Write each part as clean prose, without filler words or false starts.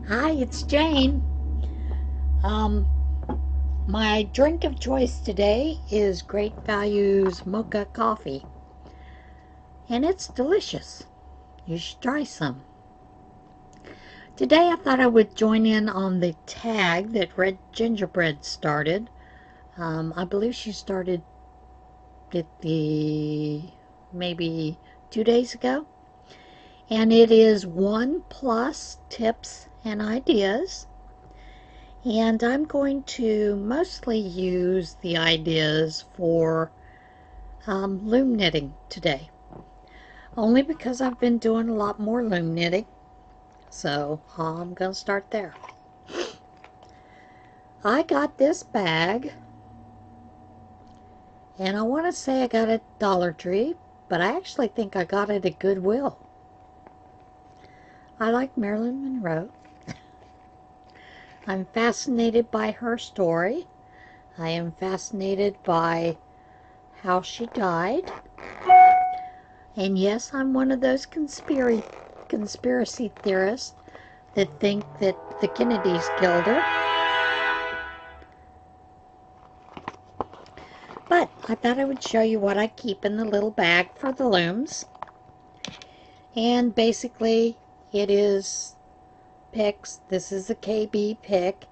Hi, it's Jane. Um, my drink of choice today is Great Value's mocha coffee, and it's delicious. You should try some. Today I thought I would join in on the tag that Red Gingerbread started. I believe she started it maybe 2 days ago, and it is 1+ tips and ideas. And I'm going to mostly use the ideas for loom knitting today. Only because I've been doing a lot more loom knitting. So I'm going to start there. I got this bag. And I want to say I got it at Dollar Tree. But I actually think I got it at Goodwill. I like Marilyn Monroe. I'm fascinated by her story. I am fascinated by how she died. And yes, I'm one of those conspiracy theorists that think that the Kennedys killed her. But I thought I would show you what I keep in the little bag for the looms. And basically, it is picks. This is a KB pick.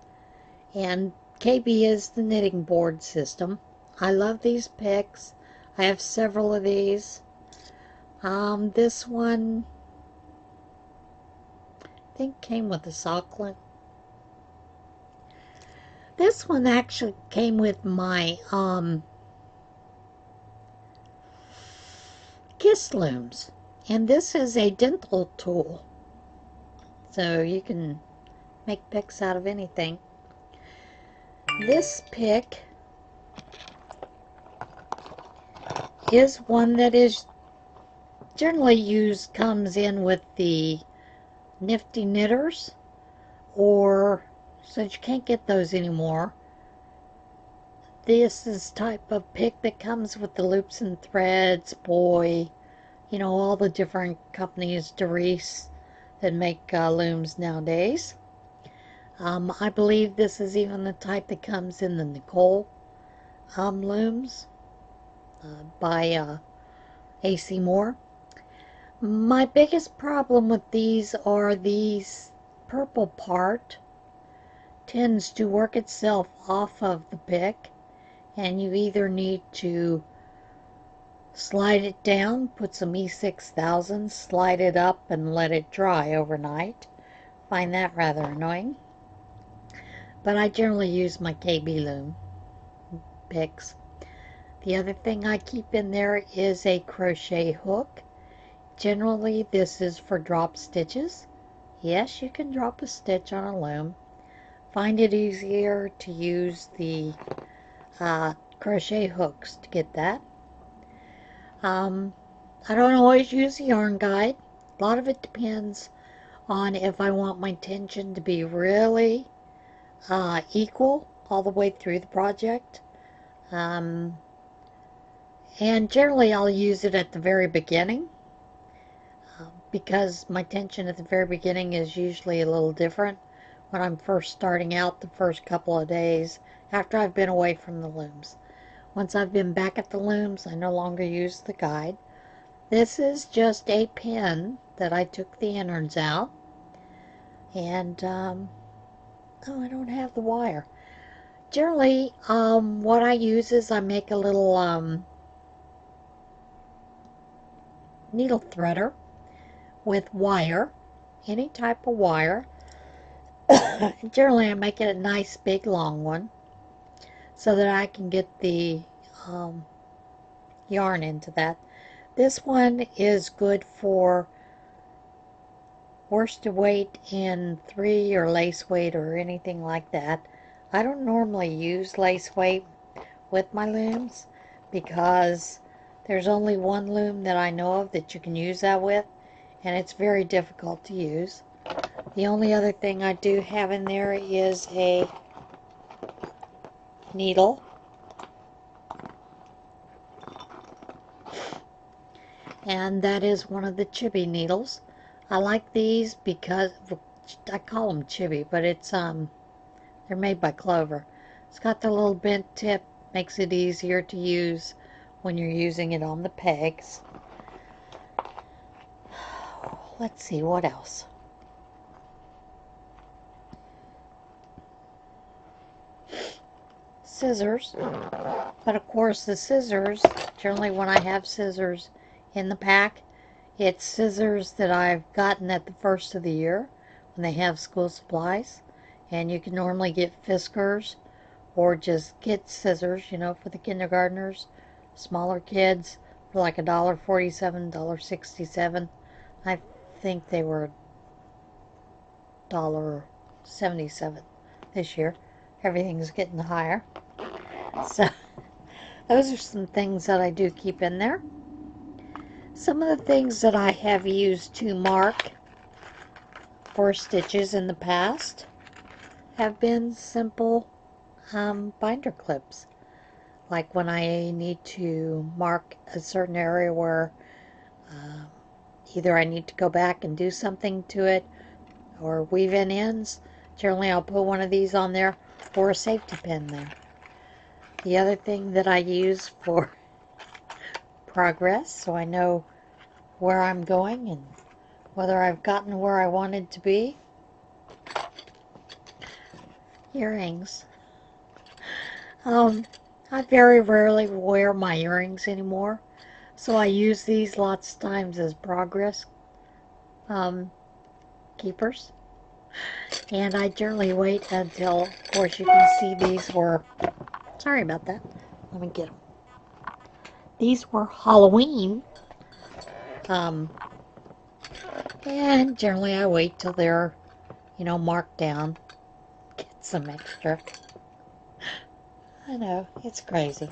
And KB is the knitting board system. I love these picks. I have several of these. This one, I think, came with a socklet. This one actually came with my Kiss looms. And this is a dental tool. So you can make picks out of anything. This pick is one that is generally used, comes in with the Nifty Knitters, or since you can't get those anymore, this is type of pick that comes with the Loops and Threads, Boy, you know, all the different companies, Doris, that make looms nowadays. I believe this is even the type that comes in the Nicole looms by A.C. Moore. My biggest problem with these are these purple part tends to work itself off of the pick, and you either need to slide it down, put some E6000, slide it up, and let it dry overnight. Find that rather annoying. But I generally use my KB loom picks. The other thing I keep in there is a crochet hook. Generally, this is for drop stitches. Yes, you can drop a stitch on a loom. Find it easier to use the crochet hooks to get that. I don't always use a yarn guide. A lot of it depends on if I want my tension to be really equal all the way through the project. And generally I'll use it at the very beginning because my tension at the very beginning is usually a little different when I'm first starting out the first couple of days after I've been away from the looms. Once I've been back at the looms, I no longer use the guide. This is just a pin that I took the innards out. And, oh, I don't have the wire. Generally, what I use is I make a little needle threader with wire, any type of wire. Generally, I make it a nice big long one so that I can get the yarn into that. This one is good for worsted weight in 3 or lace weight or anything like that. I don't normally use lace weight with my looms because there's only one loom that I know of that you can use that with, and it's very difficult to use. The only other thing I do have in there is a needle. And that is one of the chibi needles. I like these because I call them chibi, but it's they're made by Clover. It's got the little bent tip, makes it easier to use when you're using it on the pegs. Let's see, what else? Scissors. But of course the scissors, generally when I have scissors in the pack, it's scissors that I've gotten at the first of the year when they have school supplies. And you can normally get Fiskars or just get scissors, you know, for the kindergartners, smaller kids, for like $1.47, $1.67. I think they were $1.77 this year. Everything's getting higher. So those are some things that I do keep in there. Some of the things that I have used to mark for stitches in the past have been simple binder clips. Like when I need to mark a certain area where either I need to go back and do something to it or weave in ends, generally I'll put one of these on there or a safety pin there. The other thing that I use for progress, so I know where I'm going and whether I've gotten where I wanted to be. Earrings. I very rarely wear my earrings anymore, so I use these lots of times as progress keepers. And I generally wait until, of course, you can see these were, sorry about that, let me get them. These were Halloween, and generally I wait till they're, you know, marked down, get some extra. I know, it's crazy.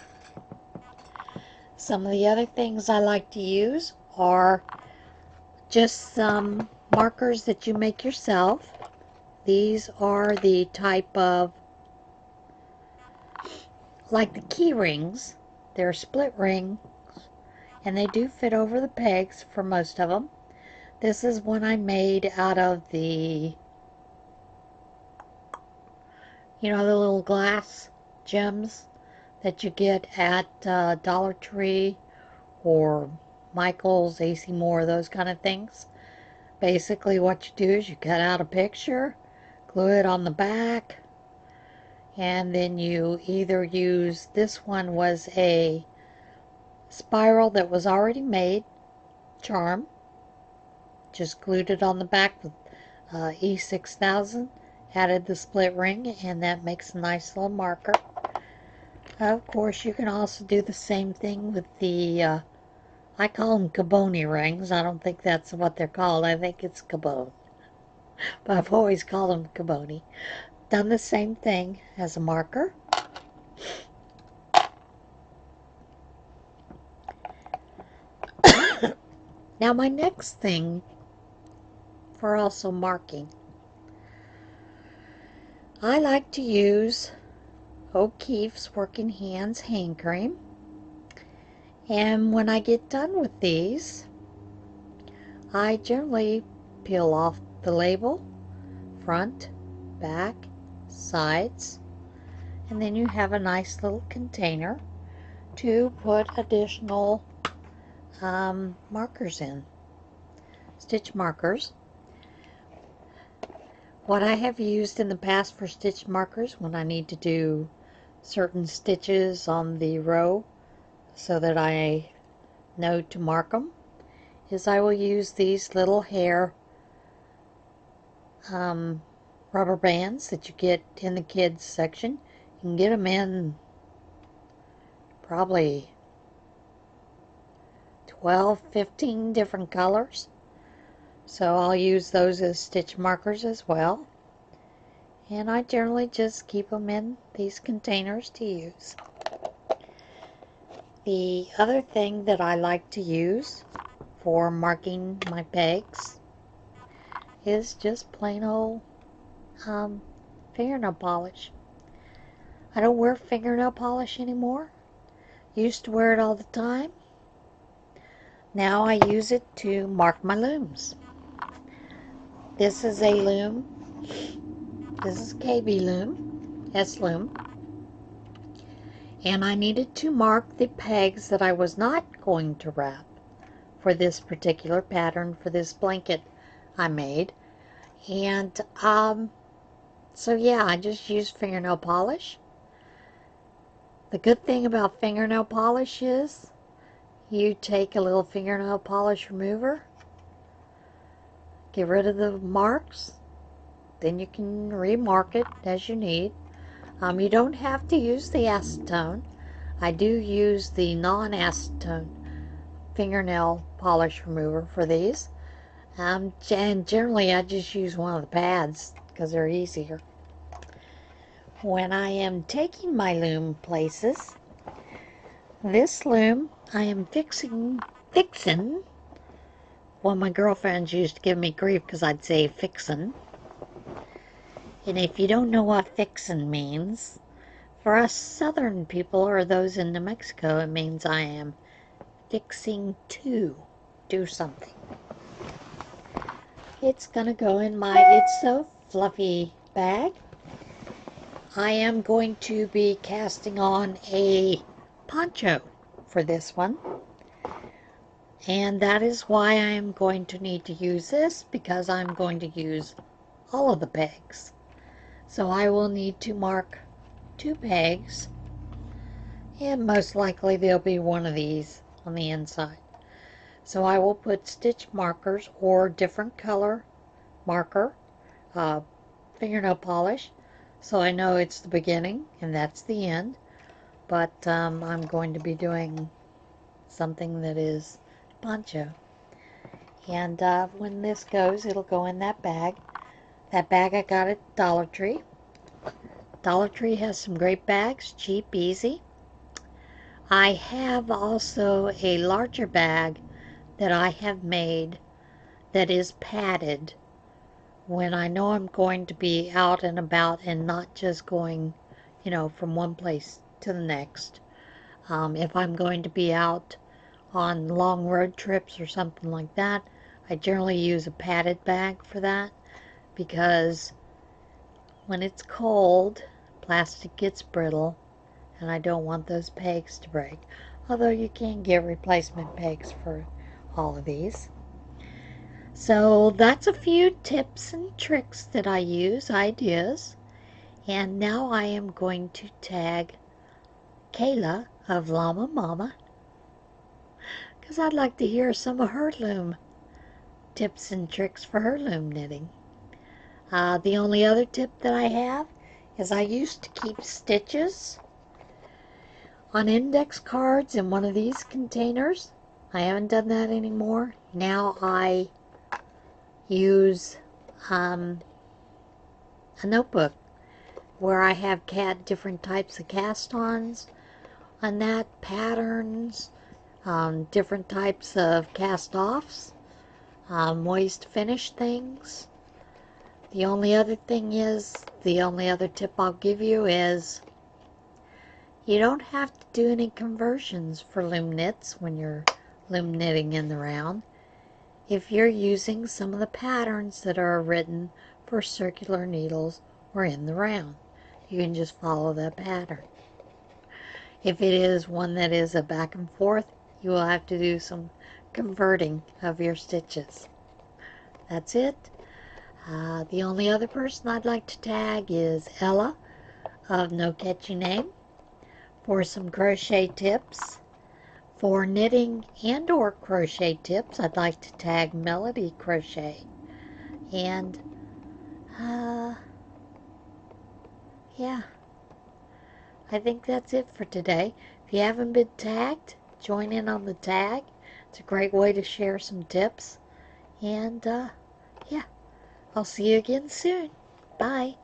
Some of the other things I like to use are just some markers that you make yourself. These are the type of, like the key rings. They're split rings, and they do fit over the pegs for most of them. This is one I made out of the, you know, the little glass gems that you get at Dollar Tree or Michael's, AC Moore, those kind of things. Basically what you do is you cut out a picture, glue it on the back, and then you either use, this one was a spiral that was already made, charm, just glued it on the back with E6000, added the split ring, and that makes a nice little marker. Of course, you can also do the same thing with the, I call them Caboni rings. I don't think that's what they're called. I think it's Cabone. But I've always called them Caboni. Done the same thing as a marker. Now my next thing for also marking, I like to use O'Keeffe's Working Hands hand cream. And when I get done with these, I generally peel off the label, front, back, sides, and then you have a nice little container to put additional markers in, stitch markers. What I have used in the past for stitch markers when I need to do certain stitches on the row so that I know to mark them is I will use these little hair rubber bands that you get in the kids section. You can get them in probably 12, 15 different colors. So I'll use those as stitch markers as well. And I generally just keep them in these containers to use. The other thing that I like to use for marking my pegs is just plain old fingernail polish. I don't wear fingernail polish anymore. Used to wear it all the time. Now I use it to mark my looms. This is a loom. This is KB loom, S loom. And I needed to mark the pegs that I was not going to wrap for this particular pattern for this blanket I made. And so yeah, I just used fingernail polish. The good thing about fingernail polish is you take a little fingernail polish remover, get rid of the marks, then you can remark it as you need. You don't have to use the acetone. I do use the non-acetone fingernail polish remover for these. And generally I just use one of the pads because they're easier. When I am taking my loom places, this loom I am fixing. Well, my girlfriends used to give me grief because I'd say fixin'. And if you don't know what fixin' means, for us southern people or those in New Mexico, it means I am fixing to do something. It's gonna go in my It's So Fluffy bag. I am going to be casting on a poncho for this one. And that is why I am going to need to use this, because I'm going to use all of the pegs. So I will need to mark 2 pegs, and most likely there'll be one of these on the inside. So I will put stitch markers or different color marker, fingernail polish, so I know it's the beginning and that's the end. But I'm going to be doing something that is poncho. And when this goes, it'll go in that bag. That bag I got at Dollar Tree. Dollar Tree has some great bags, cheap, easy. I have also a larger bag that I have made that is padded when I know I'm going to be out and about and not just going, from one place to the next. If I'm going to be out on long road trips or something like that, I generally use a padded bag for that, because when it's cold, plastic gets brittle, and I don't want those pegs to break. Although you can get replacement pegs for all of these. So that's a few tips and tricks that I use, ideas. And now I am going to tag Kayla of Llama Mama, because I'd like to hear some of her loom tips and tricks for her loom knitting. The only other tip that I have is I used to keep stitches on index cards in one of these containers. I haven't done that anymore. Now I use a notebook where I have different types of cast-ons on that, patterns, different types of cast-offs, ways to finish things. The only other tip I'll give you is you don't have to do any conversions for loom knits when you're loom knitting in the round. If you're using some of the patterns that are written for circular needles or in the round, you can just follow that pattern. If it is one that is a back and forth, you will have to do some converting of your stitches. That's it. The only other person I'd like to tag is Ella of No Catchy Name for some crochet tips. For knitting and or crochet tips, I'd like to tag Melody Crochet. And yeah, I think that's it for today. If you haven't been tagged, join in on the tag. It's a great way to share some tips. And yeah, I'll see you again soon. Bye.